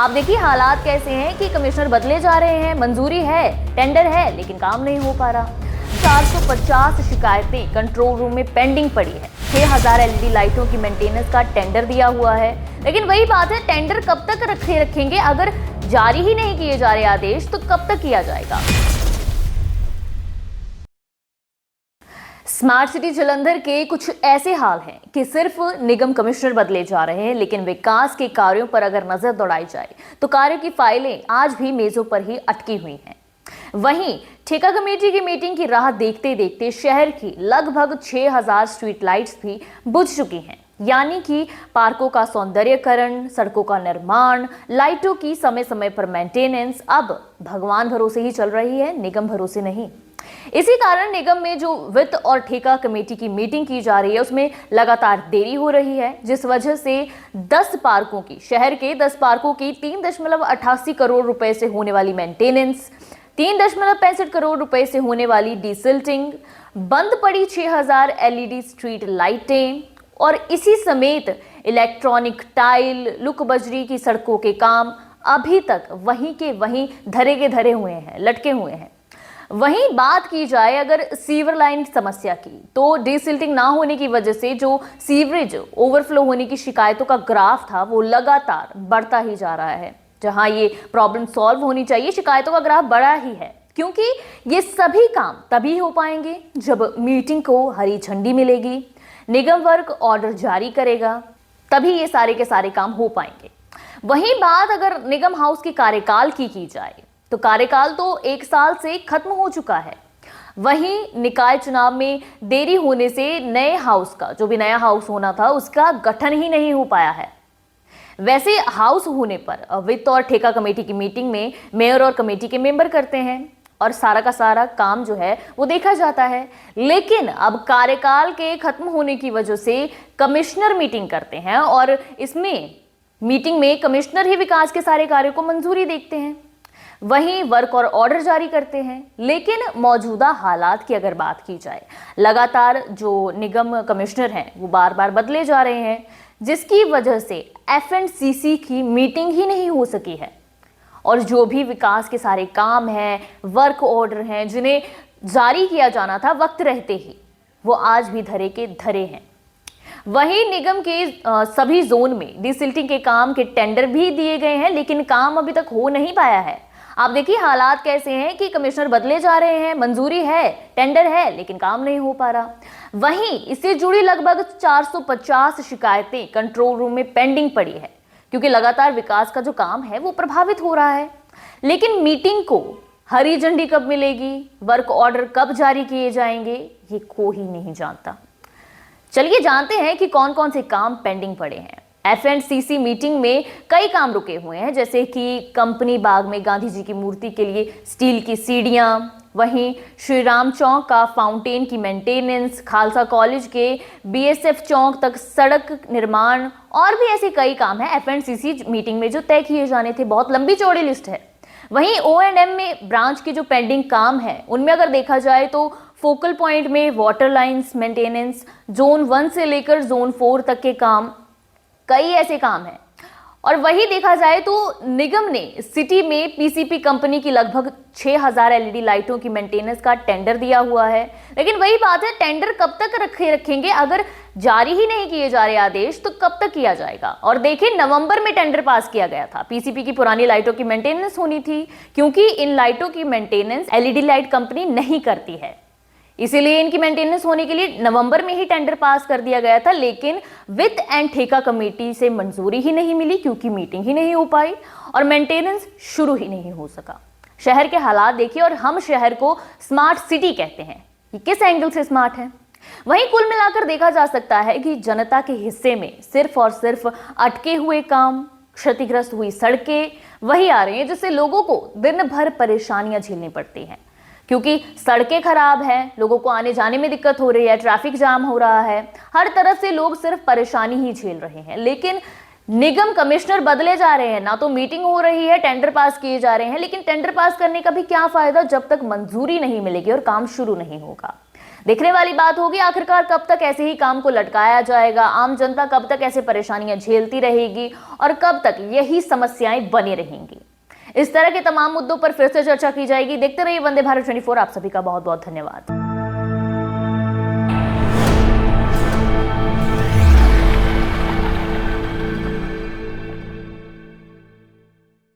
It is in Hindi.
आप देखिए हालात कैसे हैं कि कमिश्नर बदले जा रहे हैं, मंजूरी है, टेंडर है, लेकिन काम नहीं हो पा रहा। 450 शिकायतें कंट्रोल रूम में पेंडिंग पड़ी है। 6000 एलईडी लाइटों की मेंटेनेंस का टेंडर दिया हुआ है, लेकिन वही बात है, टेंडर कब तक रखेंगे? अगर जारी ही नहीं किए जा रहे आदेश तो कब तक किया जाएगा? स्मार्ट सिटी जालंधर के कुछ ऐसे हाल हैं कि सिर्फ निगम कमिश्नर बदले जा रहे हैं, लेकिन विकास के कार्यों पर अगर नजर दौड़ाई जाए तो कार्यों की फाइलें आज भी मेजों पर ही अटकी हुई हैं। वहीं ठेका कमेटी की मीटिंग की राह देखते देखते शहर की लगभग 6000 स्ट्रीट लाइट्स भी बुझ चुकी हैं। यानी कि पार्कों का सौंदर्यकरण, सड़कों का निर्माण, लाइटों की समय समय पर मेंटेनेंस अब भगवान भरोसे ही चल रही है, निगम भरोसे नहीं। इसी कारण निगम में जो वित्त और ठेका कमेटी की मीटिंग की जा रही है उसमें लगातार देरी हो रही है, जिस वजह से 10 पार्कों की, शहर के 10 पार्कों की 3.88 करोड़ रुपए से होने वाली मेंटेनेंस, 3.65 करोड़ रुपए से होने वाली डीसिल्टिंग, बंद पड़ी 6000 एलईडी स्ट्रीट लाइटें और इसी समेत इलेक्ट्रॉनिक टाइल, लुक बजरी की सड़कों के काम अभी तक वहीं के वहीं धरे के धरे हुए हैं, लटके हुए हैं। वहीं बात की जाए अगर सीवर लाइन समस्या की, तो डीसिल्टिंग ना होने की वजह से जो सीवरेज ओवरफ्लो होने की शिकायतों का ग्राफ था वो लगातार बढ़ता ही जा रहा है। जहां ये प्रॉब्लम सॉल्व होनी चाहिए, शिकायतों का ग्राफ बढ़ा ही है, क्योंकि ये सभी काम तभी हो पाएंगे जब मीटिंग को हरी झंडी मिलेगी, निगम वर्क ऑर्डर जारी करेगा, तभी ये सारे के सारे काम हो पाएंगे। वहीं बात अगर निगम हाउस के कार्यकाल की जाए तो कार्यकाल तो 1 साल से खत्म हो चुका है। वहीं निकाय चुनाव में देरी होने से नए हाउस का, जो भी नया हाउस होना था, उसका गठन ही नहीं हो पाया है। वैसे हाउस होने पर वित्त और ठेका कमेटी की मीटिंग में मेयर और कमेटी के मेंबर करते हैं और सारा का सारा काम जो है वो देखा जाता है, लेकिन अब कार्यकाल के खत्म होने की वजह से कमिश्नर मीटिंग करते हैं और इसमें मीटिंग में कमिश्नर ही विकास के सारे कार्यों को मंजूरी देखते हैं, वहीं वर्क और ऑर्डर जारी करते हैं। लेकिन मौजूदा हालात की अगर बात की जाए, लगातार जो निगम कमिश्नर हैं वो बार बार बदले जा रहे हैं, जिसकी वजह से एफएंडसीसी की मीटिंग ही नहीं हो सकी है और जो भी विकास के सारे काम हैं, वर्क ऑर्डर हैं, जिन्हें जारी किया जाना था वक्त रहते ही, वो आज भी धरे के धरे हैं। वहीं निगम के सभी जोन में डीसिल्टिंग के काम के टेंडर भी दिए गए हैं, लेकिन काम अभी तक हो नहीं पाया है। आप देखिए हालात कैसे हैं कि कमिश्नर बदले जा रहे हैं, मंजूरी है, टेंडर है, लेकिन काम नहीं हो पा रहा। वहीं इससे जुड़ी लगभग 450 शिकायतें कंट्रोल रूम में पेंडिंग पड़ी है, क्योंकि लगातार विकास का जो काम है वो प्रभावित हो रहा है। लेकिन मीटिंग को हरी झंडी कब मिलेगी, वर्क ऑर्डर कब जारी किए जाएंगे, ये कोई नहीं जानता। चलिए जानते हैं कि कौन कौन से काम पेंडिंग पड़े हैं। एफएंडसीसी मीटिंग में कई काम रुके हुए हैं, जैसे कि कंपनी बाग में गांधी जी की मूर्ति के लिए स्टील की सीढ़ियां, वहीं श्री राम चौक का फाउंटेन की मेंटेनेंस, खालसा कॉलेज के बीएसएफ चौक तक सड़क निर्माण और भी ऐसे कई काम हैं एफएंडसीसी मीटिंग में जो तय किए जाने थे। बहुत लंबी चौड़ी लिस्ट है। वहीं O&M में ब्रांच की जो पेंडिंग काम है उनमें अगर देखा जाए तो फोकल पॉइंट में वाटर लाइन्स मेंटेनेंस, जोन 1 से लेकर जोन 4 तक के काम, कई ऐसे काम हैं। और वही देखा जाए तो निगम ने सिटी में पीसीपी कंपनी की लगभग 6000 एलईडी लाइटों की मेंटेनेंस का टेंडर दिया हुआ है, लेकिन वही बात है, टेंडर कब तक रखेंगे? अगर जारी ही नहीं किए जा रहे आदेश तो कब तक किया जाएगा? और देखिए नवंबर में टेंडर पास किया गया था, पीसीपी की पुरानी लाइटों की मेंटेनेंस होनी थी, क्योंकि इन लाइटों की मेंटेनेंस एलईडी लाइट कंपनी नहीं करती है, इसीलिए इनकी मेंटेनेंस होने के लिए नवंबर में ही टेंडर पास कर दिया गया था। लेकिन वित्त एंड ठेका कमेटी से मंजूरी ही नहीं मिली, क्योंकि मीटिंग ही नहीं हो पाई और मेंटेनेंस शुरू ही नहीं हो सका। शहर के हालात देखिए, और हम शहर को स्मार्ट सिटी कहते हैं, ये किस एंगल से स्मार्ट है? वहीं कुल मिलाकर देखा जा सकता है कि जनता के हिस्से में सिर्फ और सिर्फ अटके हुए काम, क्षतिग्रस्त हुई सड़कें वही आ रही हैं, जिससे लोगों को दिन भर परेशानियां झेलनी पड़ती हैं, क्योंकि सड़कें खराब हैं, लोगों को आने जाने में दिक्कत हो रही है, ट्रैफिक जाम हो रहा है, हर तरफ से लोग सिर्फ परेशानी ही झेल रहे हैं। लेकिन निगम कमिश्नर बदले जा रहे हैं, ना तो मीटिंग हो रही है, टेंडर पास किए जा रहे हैं, लेकिन टेंडर पास करने का भी क्या फायदा जब तक मंजूरी नहीं मिलेगी और काम शुरू नहीं होगा। देखने वाली बात होगी आखिरकार कब तक ऐसे ही काम को लटकाया जाएगा, आम जनता कब तक ऐसे परेशानियां झेलती रहेगी और कब तक यही समस्याएं बनी रहेंगी। इस तरह के तमाम मुद्दों पर फिर से चर्चा की जाएगी। देखते रहिए वंदे भारत 24। आप सभी का बहुत बहुत धन्यवाद।